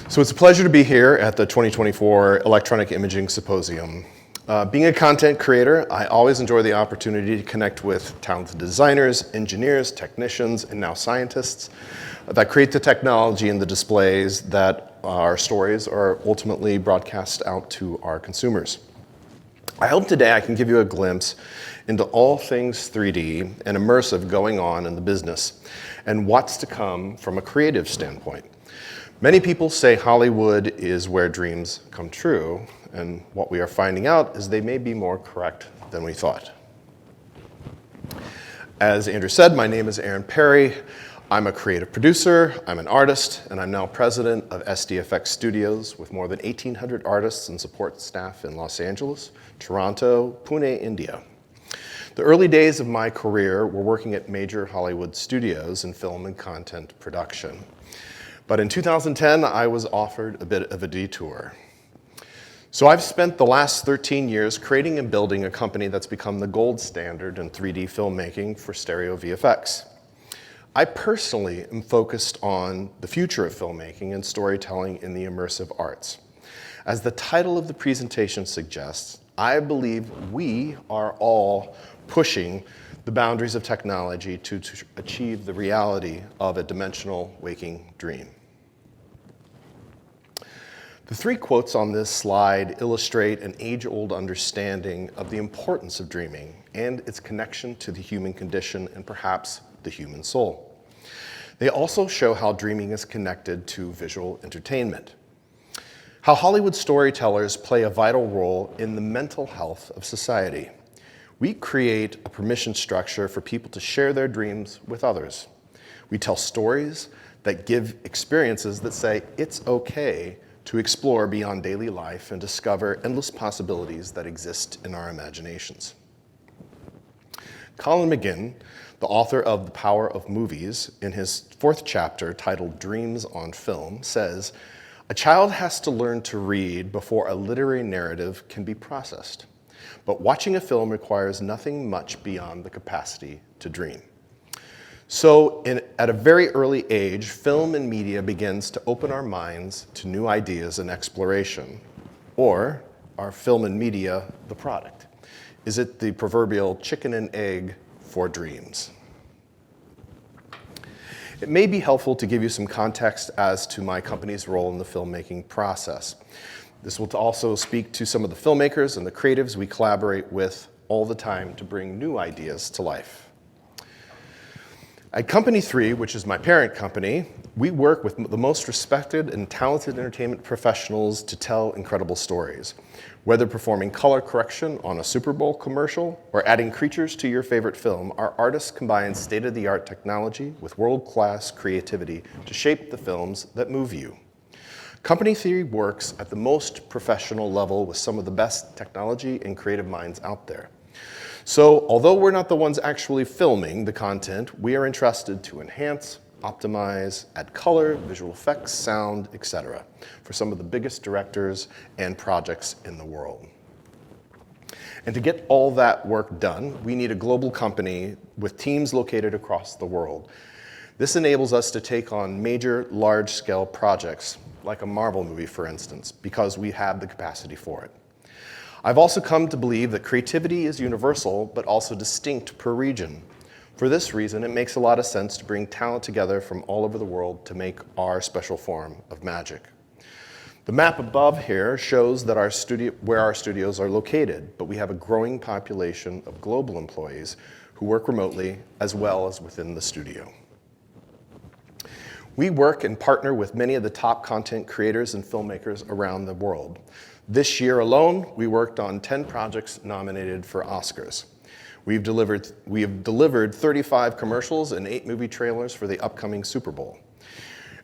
So it's a pleasure to be here at the 2024 Electronic Imaging Symposium. Being a content creator, I always enjoy the opportunity to connect with talented designers, engineers, technicians, and now scientists that create the technology and the displays that our stories are ultimately broadcast out to our consumers. I hope today I can give you a glimpse into all things 3D and immersive going on in the business and what's to come from a creative standpoint. Many people say Hollywood is where dreams come true, and what we are finding out is they may be more correct than we thought. As Andrew said, my name is Parry. I'm a creative producer, I'm an artist, and I'm now president of SDFX Studios with more than 1,800 artists and support staff in Los Angeles, Toronto, Pune, India. The early days of my career were working at major Hollywood studios in film and content production. But in 2010, I was offered a bit of a detour. So I've spent the last 13 years creating and building a company that's become the gold standard in 3D filmmaking for stereo VFX. I personally am focused on the future of filmmaking and storytelling in the immersive arts. As the title of the presentation suggests, I believe we are all pushing the boundaries of technology to achieve the reality of a dimensional waking dream. The three quotes on this slide illustrate an age-old understanding of the importance of dreaming and its connection to the human condition and perhaps the human soul. They also show how dreaming is connected to visual entertainment, how Hollywood storytellers play a vital role in the mental health of society. We create a permission structure for people to share their dreams with others. We tell stories that give experiences that say it's okay to explore beyond daily life and discover endless possibilities that exist in our imaginations. Colin McGinn, the author of The Power of Movies, in his 4th chapter titled Dreams on Film, says, "A child has to learn to read before a literary narrative can be processed. But watching a film requires nothing much beyond the capacity to dream." So at a very early age, film and media begins to open our minds to new ideas and exploration. Or are film and media the product? Is it the proverbial chicken and egg for dreams? It may be helpful to give you some context as to my company's role in the filmmaking process. This will also speak to some of the filmmakers and the creatives we collaborate with all the time to bring new ideas to life. At Company 3, which is my parent company, we work with the most respected and talented entertainment professionals to tell incredible stories. Whether performing color correction on a Super Bowl commercial or adding creatures to your favorite film, our artists combine state-of-the-art technology with world-class creativity to shape the films that move you. Company 3 works at the most professional level with some of the best technology and creative minds out there. So, although we're not the ones actually filming the content, we are entrusted to enhance, optimize, add color, visual effects, sound, etc. for some of the biggest directors and projects in the world. And to get all that work done, we need a global company with teams located across the world. This enables us to take on major, large-scale projects, like a Marvel movie, for instance, because we have the capacity for it. I've also come to believe that creativity is universal, but also distinct per region. For this reason, it makes a lot of sense to bring talent together from all over the world to make our special form of magic. The map above here shows that where our studios are located, but we have a growing population of global employees who work remotely as well as within the studio. We work and partner with many of the top content creators and filmmakers around the world. This year alone, we worked on 10 projects nominated for Oscars. We have delivered 35 commercials and 8 movie trailers for the upcoming Super Bowl.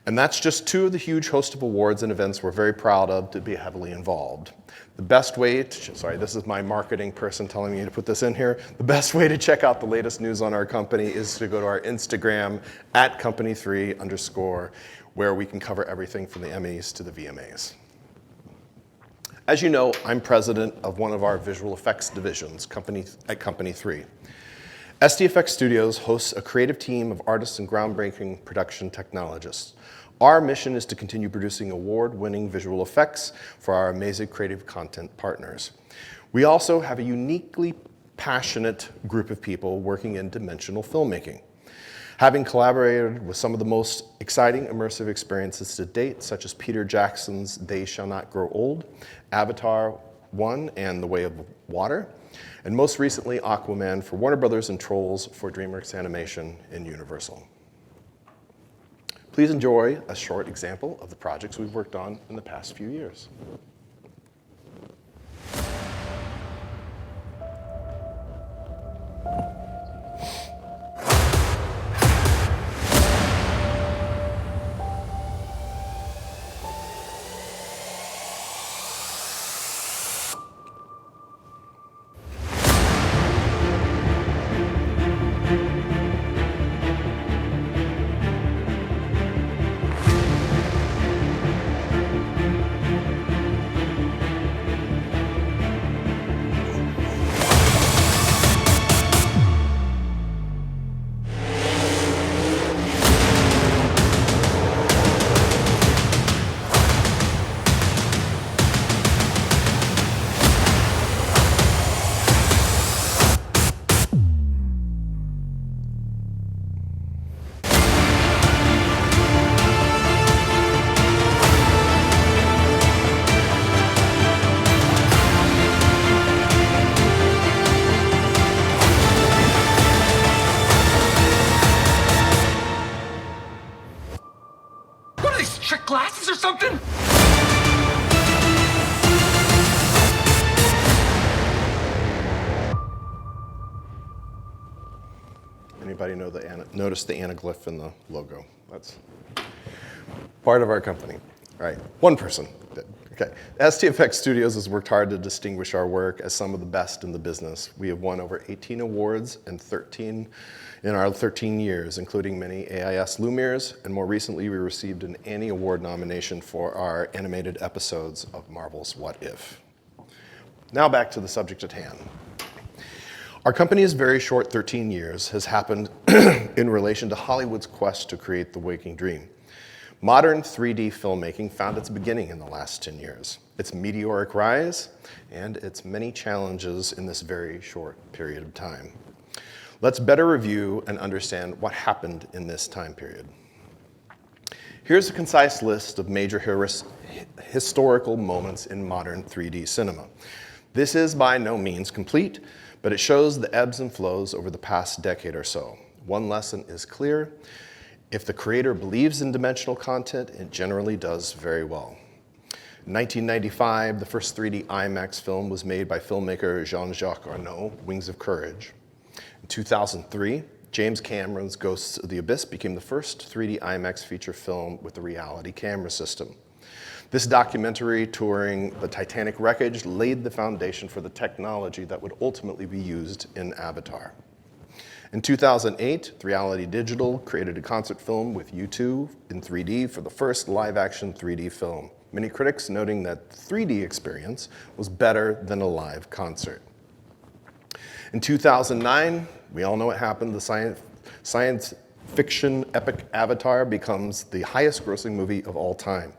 And that's just 2 of the huge host of awards and events we're very proud of to be heavily involved. The best way to, sorry, this is my marketing person telling me to put this in here. The best way to check out the latest news on our company is to go to our Instagram at company3_, where we can cover everything from the Emmys to the VMAs. As you know, I'm president of one of our visual effects divisions at Company 3. SDFX Studios hosts a creative team of artists and groundbreaking production technologists. Our mission is to continue producing award-winning visual effects for our amazing creative content partners. We also have a uniquely passionate group of people working in dimensional filmmaking. Having collaborated with some of the most exciting immersive experiences to date, such as Peter Jackson's They Shall Not Grow Old, Avatar 1 and The Way of Water, and most recently Aquaman for Warner Brothers and Trolls for DreamWorks Animation and Universal. Please enjoy a short example of the projects we've worked on in the past few years. Trick glasses or something? Anybody notice the anaglyph in the logo? That's part of our company. All right, one person did. Okay. SDFX Studios has worked hard to distinguish our work as some of the best in the business. We have won over 18 awards in our 13 years, including many AIS Lumieres, and more recently we received an Annie Award nomination for our animated episodes of Marvel's What If. Now back to the subject at hand. Our company's very short 13 years has happened in relation to Hollywood's quest to create the waking dream. Modern 3D filmmaking found its beginning in the last 10 years, its meteoric rise, and its many challenges in this very short period of time. Let's better review and understand what happened in this time period. Here's a concise list of major historical moments in modern 3D cinema. This is by no means complete, but it shows the ebbs and flows over the past decade or so. One lesson is clear. If the creator believes in dimensional content, it generally does very well. In 1995, the first 3D IMAX film was made by filmmaker Jean-Jacques Arnaud, Wings of Courage. In 2003, James Cameron's Ghosts of the Abyss became the first 3D IMAX feature film with a reality camera system. This documentary touring the Titanic wreckage laid the foundation for the technology that would ultimately be used in Avatar. In 2008, Reality Digital created a concert film with U2 in 3D for the first live-action 3D film. Many critics noting that the 3D experience was better than a live concert. In 2009, we all know what happened. The science fiction epic Avatar becomes the highest-grossing movie of all time.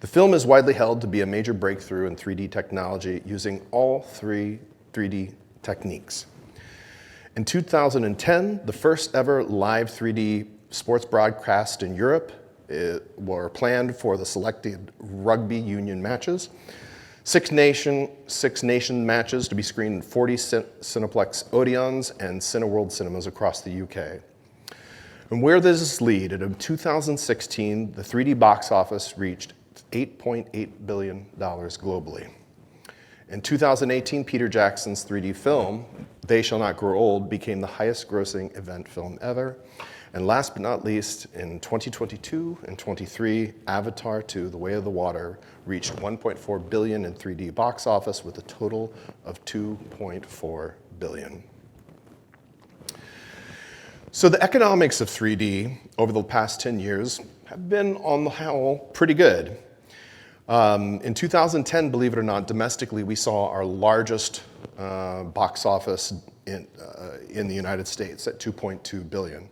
The film is widely held to be a major breakthrough in 3D technology using all three 3D techniques. In 2010, the first ever live 3D sports broadcast in Europe were planned for the selected rugby union matches. Six nation matches to be screened in 40 Cineplex Odeons and Cineworld cinemas across the UK. And where does this lead? In 2016, the 3D box office reached $8.8 billion globally. In 2018, Peter Jackson's 3D film, They Shall Not Grow Old, became the highest grossing event film ever. And last but not least, in 2022 and 23, Avatar 2, The Way of the Water, reached $1.4 billion in 3D box office with a total of $2.4 billion. So the economics of 3D over the past 10 years have been, on the whole, pretty good. In 2010, believe it or not, domestically, we saw our largest box office in the United States at $2.2 billion.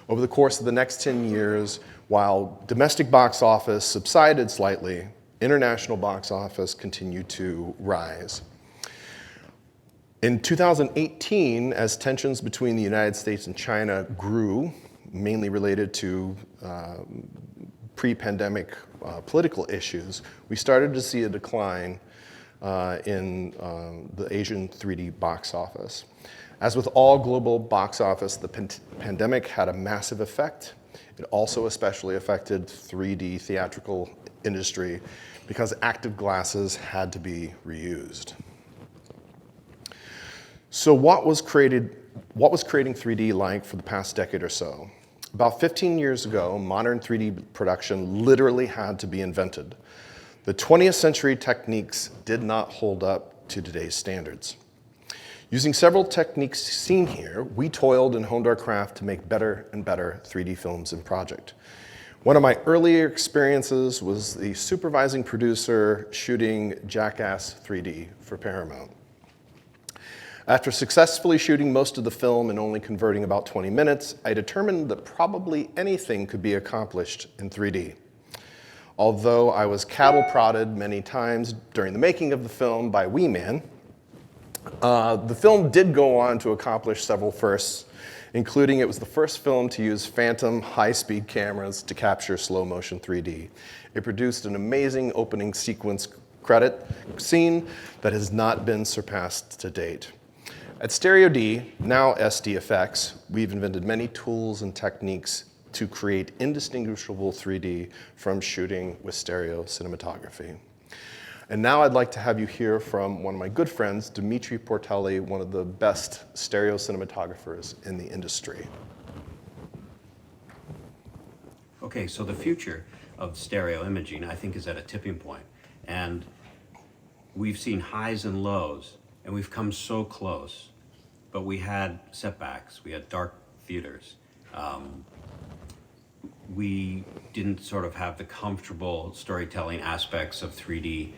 Over the course of the next 10 years, While domestic box office subsided slightly, international box office continued to rise. In 2018, as tensions between the United States and China grew, mainly related to pre-pandemic political issues, we started to see a decline in the Asian 3D box office. As with all global box office, the pandemic had a massive effect. It also especially affected 3D theatrical industry because active glasses had to be reused. So what was creating 3D like for the past decade or so? About 15 years ago, modern 3D production literally had to be invented. The 20th century techniques did not hold up to today's standards. Using several techniques seen here, we toiled and honed our craft to make better and better 3D films and projects. One of my earlier experiences was the supervising producer shooting Jackass 3D for Paramount. After successfully shooting most of the film and only converting about 20 minutes, I determined that probably anything could be accomplished in 3D. Although I was cattle prodded many times during the making of the film by Wee Man, the film did go on to accomplish several firsts, including it was the first film to use phantom high-speed cameras to capture slow-motion 3D. It produced an amazing opening sequence credit scene that has not been surpassed to date. At Stereo D, now SDFX, we've invented many tools and techniques to create indistinguishable 3D from shooting with stereo cinematography. And now I'd like to have you hear from one of my good friends, Dimitri Portelli, one of the best stereo cinematographers in the industry. Okay, so the future of stereo imaging, I think, is at a tipping point. And we've seen highs and lows, and we've come so close. But we had setbacks, we had dark theaters. We didn't sort of have the comfortable storytelling aspects of 3D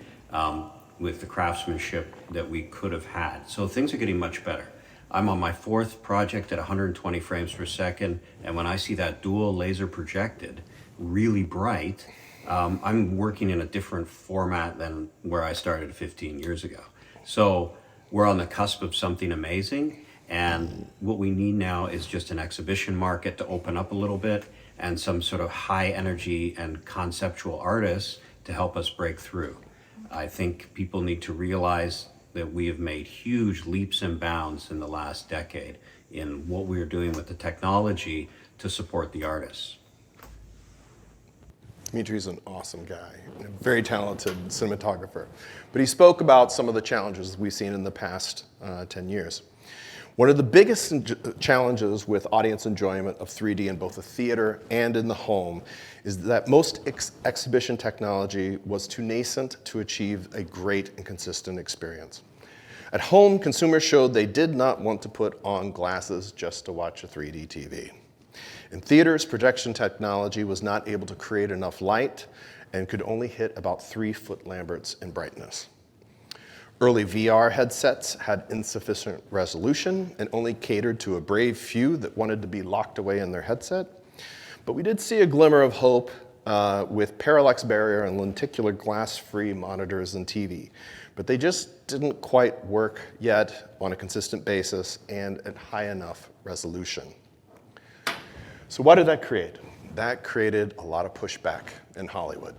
with the craftsmanship that we could have had. So things are getting much better. I'm on my 4th project at 120 frames per second, and when I see that dual laser projected, really bright, I'm working in a different format than where I started 15 years ago. So we're on the cusp of something amazing, and what we need now is just an exhibition market to open up a little bit and some sort of high energy and conceptual artists to help us break through. I think people need to realize that we have made huge leaps and bounds in the last decade in what we're doing with the technology to support the artists. Dimitri's an awesome guy, and a very talented cinematographer. But he spoke about some of the challenges we've seen in the past 10 years. One of the biggest challenges with audience enjoyment of 3D in both the theater and in the home is that most exhibition technology was too nascent to achieve a great and consistent experience. At home, consumers showed they did not want to put on glasses just to watch a 3D TV. In theaters, projection technology was not able to create enough light and could only hit about 3 foot Lamberts in brightness. Early VR headsets had insufficient resolution and only catered to a brave few that wanted to be locked away in their headset. But we did see a glimmer of hope with parallax barrier and lenticular glass-free monitors and TV. But they just didn't quite work yet on a consistent basis and at high enough resolution. So what did that create? That created a lot of pushback in Hollywood.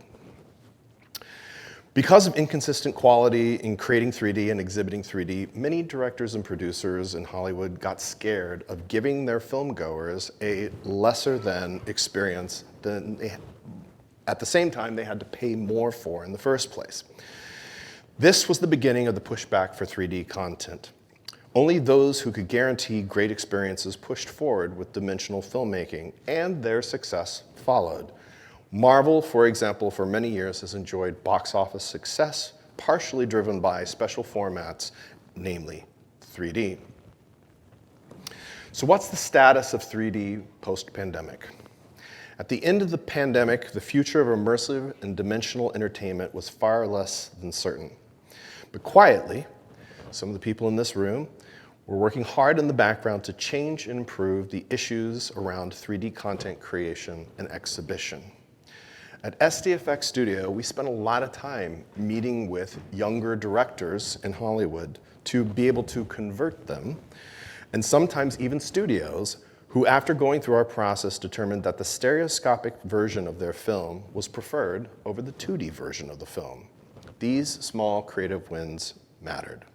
Because of inconsistent quality in creating 3D and exhibiting 3D, many directors and producers in Hollywood got scared of giving their filmgoers a lesser than experience than at the same time they had to pay more for in the first place. This was the beginning of the pushback for 3D content. Only those who could guarantee great experiences pushed forward with dimensional filmmaking, and their success followed. Marvel, for example, for many years has enjoyed box office success, partially driven by special formats, namely 3D. So what's the status of 3D post-pandemic? At the end of the pandemic, the future of immersive and dimensional entertainment was far less than certain. But quietly, some of the people in this room We're working hard in the background to change and improve the issues around 3D content creation and exhibition. At SDFX Studio, we spend a lot of time meeting with younger directors in Hollywood to be able to convert them, and sometimes even studios who, after going through our process, determined that the stereoscopic version of their film was preferred over the 2D version of the film. These small creative wins mattered.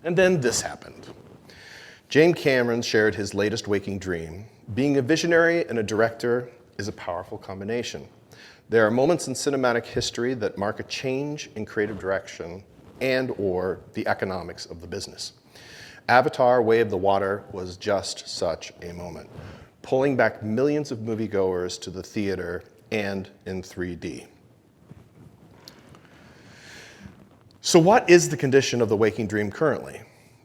And then this happened. James Cameron shared his latest waking dream. Being a visionary and a director is a powerful combination. There are moments in cinematic history that mark a change in creative direction and/or the economics of the business. Avatar: Way of the Water was just such a moment, pulling back millions of moviegoers to the theater and in 3D. So what is the condition of the waking dream currently?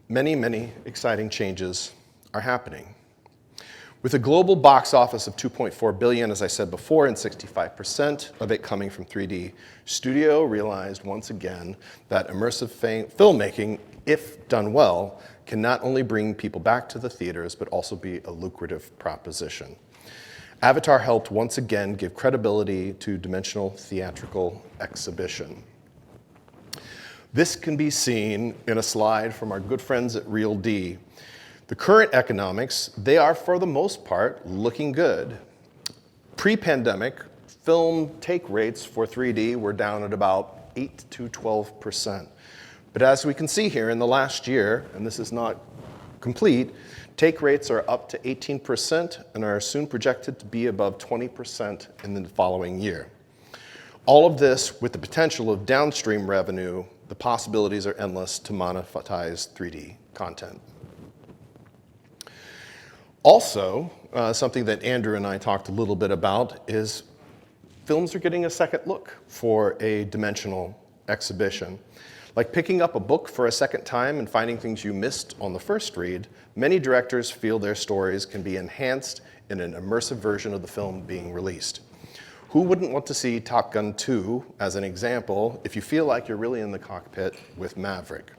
Many, many exciting changes are happening. With a global box office of $2.4 billion, as I said before, and 65% of it coming from 3D, Studio realized once again that immersive filmmaking, if done well, can not only bring people back to the theaters, but also be a lucrative proposition. Avatar helped once again give credibility to dimensional theatrical exhibition. This can be seen in a slide from our good friends at Real D. The current economics, they are for the most part looking good. Pre-pandemic, film take rates for 3D were down at about 8 to 12%. But as we can see here in the last year, and this is not complete, take rates are up to 18% and are soon projected to be above 20% in the following year. All of this with the potential of downstream revenue. The possibilities are endless to monetize 3D content. Also, something that Andrew and I talked a little bit about is films are getting a second look for a dimensional exhibition. Like picking up a book for a second time and finding things you missed on the first read, many directors feel their stories can be enhanced in an immersive version of the film being released. Who wouldn't want to see Top Gun 2 as an example if you feel like you're really in the cockpit with Maverick?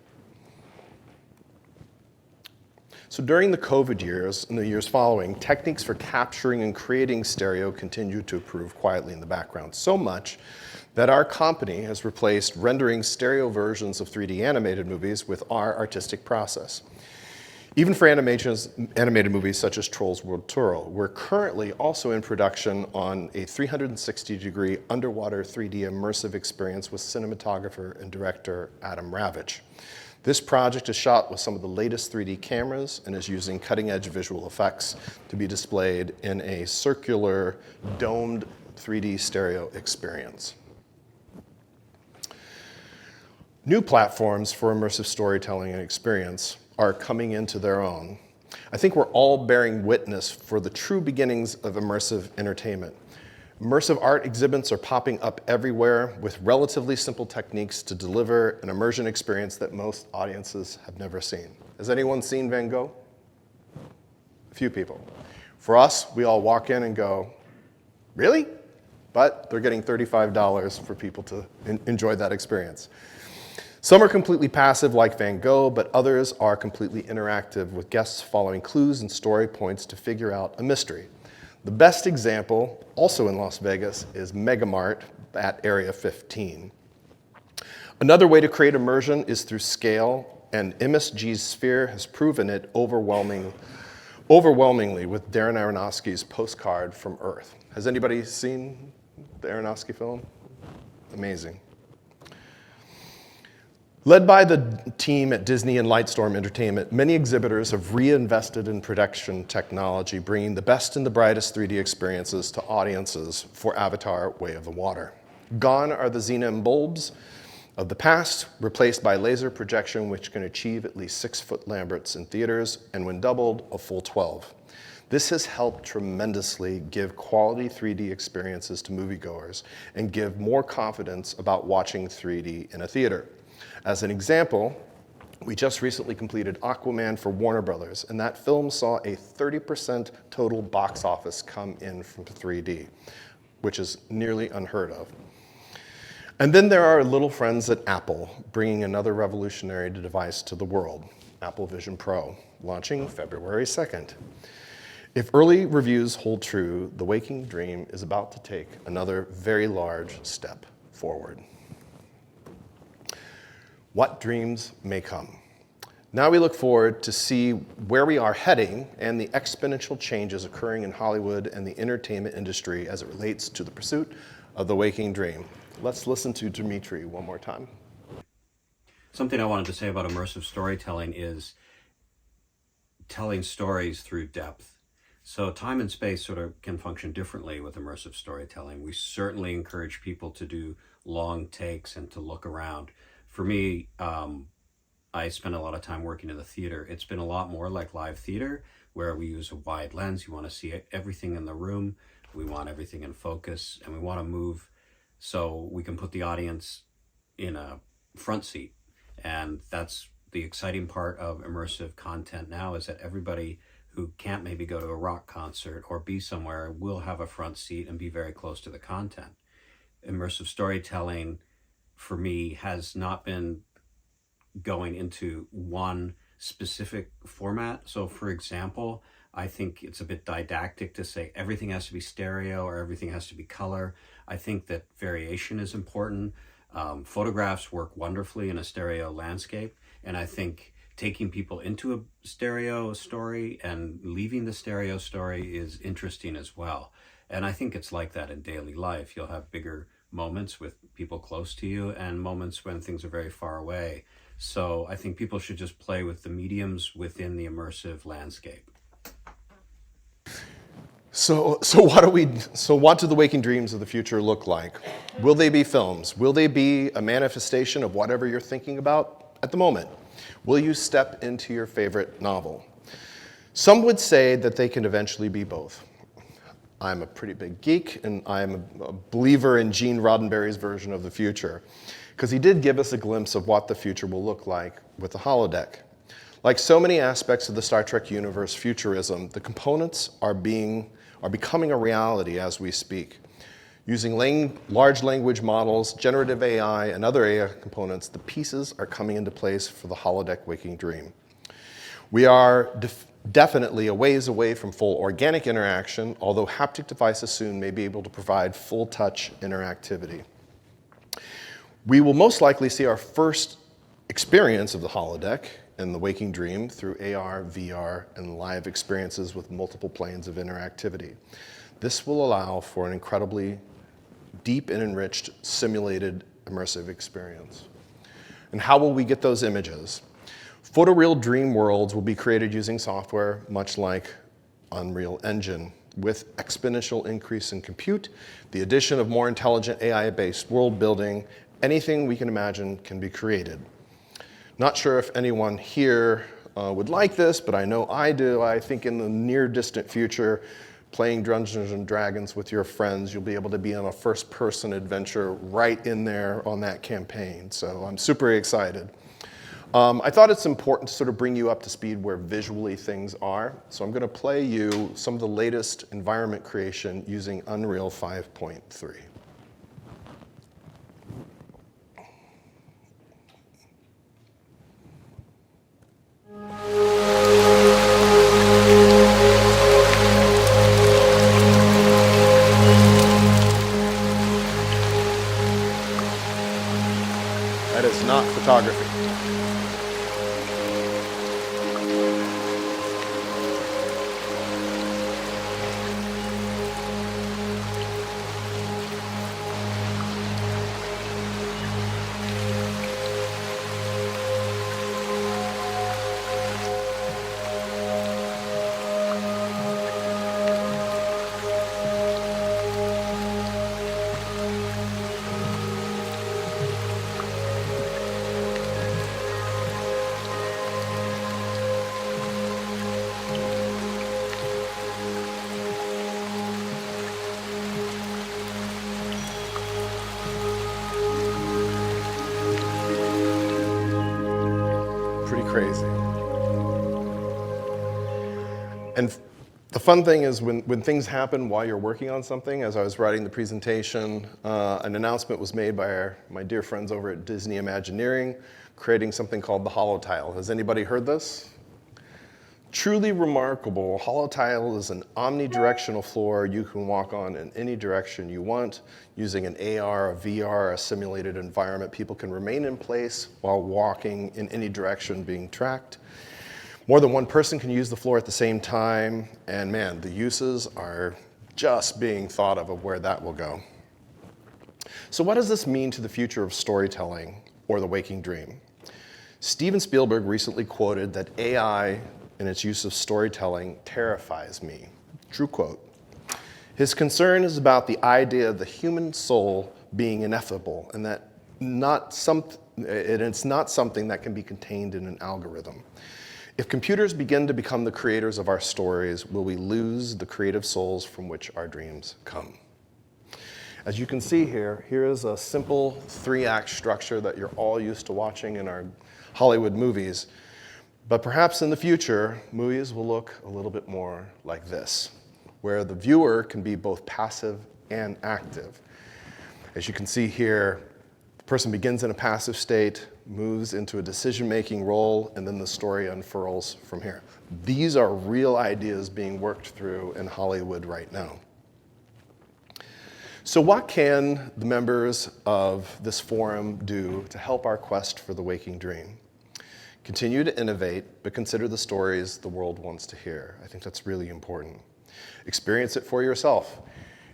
So during the COVID years and the years following, techniques for capturing and creating stereo continued to improve quietly in the background, so much that our company has replaced rendering stereo versions of 3D animated movies with our artistic process. Even for animated movies such as Trolls World Tour, we're currently also in production on a 360-degree underwater 3D immersive experience with cinematographer and director Adam Ravitch. This project is shot with some of the latest 3D cameras and is using cutting-edge visual effects to be displayed in a circular, domed 3D stereo experience. New platforms for immersive storytelling and experience are coming into their own. I think we're all bearing witness for the true beginnings of immersive entertainment. Immersive art exhibits are popping up everywhere with relatively simple techniques to deliver an immersion experience that most audiences have never seen. Has anyone seen Van Gogh? A few people. For us, we all walk in and go, really? But they're getting $35 for people to enjoy that experience. Some are completely passive like Van Gogh, but others are completely interactive with guests following clues and story points to figure out a mystery. The best example, also in Las Vegas, is Megamart at Area 15. Another way to create immersion is through scale, and MSG's Sphere has proven it overwhelmingly with Darren Aronofsky's Postcard from Earth. Has anybody seen the Aronofsky film? Amazing. Led by the team at Disney and Lightstorm Entertainment, many exhibitors have reinvested in production technology, bringing the best and the brightest 3D experiences to audiences for Avatar: Way of the Water. Gone are the xenon bulbs of the past, replaced by laser projection, which can achieve at least 6-foot Lamberts in theaters, and when doubled, a full 12. This has helped tremendously give quality 3D experiences to moviegoers and give more confidence about watching 3D in a theater. As an example, we just recently completed Aquaman for Warner Brothers, and that film saw a 30% total box office come in from 3D, which is nearly unheard of. And then there are little friends at Apple, bringing another revolutionary device to the world. Apple Vision Pro, launching February 2nd. If early reviews hold true, the Waking Dream is about to take another very large step forward. What dreams may come? Now we look forward to see where we are heading and the exponential changes occurring in Hollywood and the entertainment industry as it relates to the pursuit of the waking dream. Let's listen to Dimitri one more time. Something I wanted to say about immersive storytelling is telling stories through depth. So time and space sort of can function differently with immersive storytelling. We certainly encourage people to do long takes and to look around. For me, I spend a lot of time working in the theater. It's been a lot more like live theater, where we use a wide lens. You want to see everything in the room. We want everything in focus, and we want to move so we can put the audience in a front seat. And that's the exciting part of immersive content now, is that everybody who can't maybe go to a rock concert or be somewhere will have a front seat and be very close to the content. Immersive storytelling, for me, has not been going into one specific format. So for example, I think it's a bit didactic to say everything has to be stereo or everything has to be color. I think that variation is important. Photographs work wonderfully in a stereo landscape. And I think taking people into a stereo story and leaving the stereo story is interesting as well. And I think it's like that in daily life. You'll have bigger moments with people close to you and moments when things are very far away. So I think people should just play with the mediums within the immersive landscape. So what do the waking dreams of the future look like? Will they be films? Will they be a manifestation of whatever you're thinking about at the moment? Will you step into your favorite novel? Some would say that they can eventually be both. I'm a pretty big geek, and I'm a believer in Gene Roddenberry's version of the future, because he did give us a glimpse of what the future will look like with the holodeck. Like so many aspects of the Star Trek universe futurism, the components are becoming a reality as we speak. Using large language models, generative AI, and other AI components, the pieces are coming into place for the holodeck waking dream. We are definitely a ways away from full organic interaction, although haptic devices soon may be able to provide full touch interactivity. We will most likely see our first experience of the holodeck and the waking dream through AR, VR, and live experiences with multiple planes of interactivity. This will allow for an incredibly deep and enriched simulated immersive experience. And how will we get those images? Photoreal dream worlds will be created using software much like Unreal Engine. With exponential increase in compute, the addition of more intelligent AI-based world building, anything we can imagine can be created. Not sure if anyone here would like this, but I know I do. I think in the near distant future, playing Dungeons and Dragons with your friends, you'll be able to be on a first-person adventure right in there on that campaign. So I'm super excited. I thought it's important to sort of bring you up to speed where visually things are. So I'm going to play you some of the latest environment creation using Unreal 5.3. That is not photography. Crazy. And The fun thing is when things happen while you're working on something, as I was writing the presentation, an announcement was made by my dear friends over at Disney Imagineering, creating something called the HoloTile. Has anybody heard this? Truly remarkable. HoloTile is an omnidirectional floor you can walk on in any direction you want. Using an AR, a VR, a simulated environment, people can remain in place while walking in any direction being tracked. More than one person can use the floor at the same time, and man, the uses are just being thought of where that will go. So what does this mean to the future of storytelling or the waking dream? Steven Spielberg recently quoted that AI and its use of storytelling terrifies me. True quote. His concern is about the idea of the human soul being ineffable and that it's not something that can be contained in an algorithm. If computers begin to become the creators of our stories, will we lose the creative souls from which our dreams come? As you can see here is a simple 3-act structure that you're all used to watching in our Hollywood movies. But perhaps in the future, movies will look a little bit more like this, where the viewer can be both passive and active. As you can see here, the person begins in a passive state, moves into a decision-making role, and then the story unfurls from here. These are real ideas being worked through in Hollywood right now. So what can the members of this forum do to help our quest for the waking dream? Continue to innovate, but consider the stories the world wants to hear. I think that's really important. Experience it for yourself.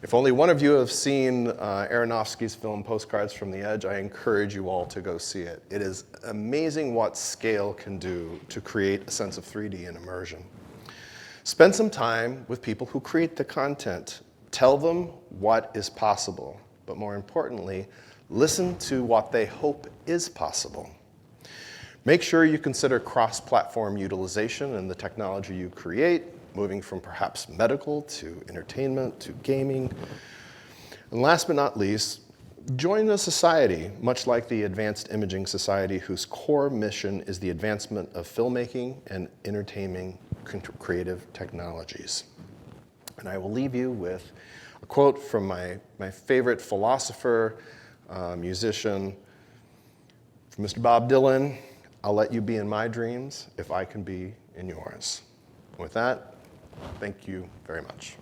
If only one of you have seen Aronofsky's film Postcards from the Edge, I encourage you all to go see it. It is amazing what scale can do to create a sense of 3D and immersion. Spend some time with people who create the content. Tell them what is possible, but more importantly, listen to what they hope is possible. Make sure you consider cross-platform utilization in the technology you create, moving from perhaps medical to entertainment to gaming. And last but not least, join a society, much like the Advanced Imaging Society, whose core mission is the advancement of filmmaking and entertaining creative technologies. And I will leave you with a quote from my favorite philosopher, musician, from Mr. Bob Dylan: "I'll let you be in my dreams if I can be in yours." With that, thank you very much.